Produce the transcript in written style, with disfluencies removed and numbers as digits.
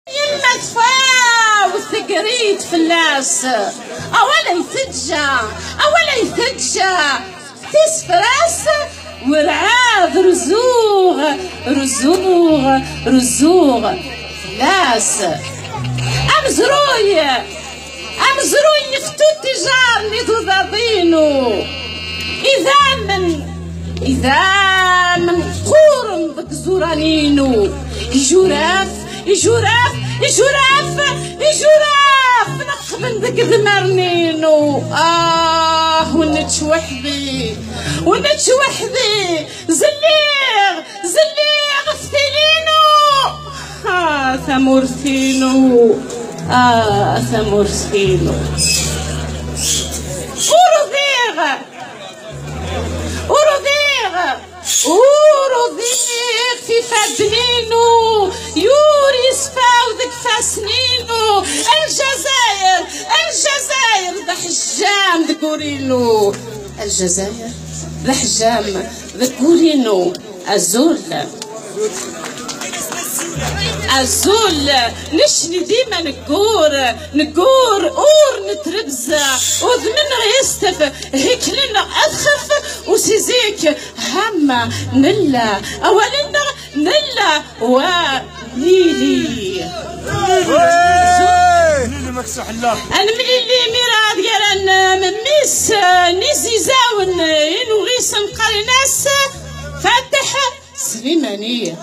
يما تفاوت قريت فلاس اولا يثجى تسفراس ورعاذ رزوغ فلاس امزروي يفتو التجار اللي تضاضينو اذا من قورن ذك زورانينو يجوراف نقبل ذك ذمرنينو ونتش وحدي زليغ فتيلينو ثمورثينو ورضيغ في فدنينو يوري سفاو ذك فاسنينو الجزائر ذا حجام ذكورينو الجزائر ذا حجام ذكورينو الزول نشني ديما نقور نتربزة وذمن غيستف هيك لنا أدخف وسيزيك هما نلا أولنا نلا وليلي أنا مليلي ميراد يران مميس نزي زاون ينو غيس مقارناس فاتح سليمانية.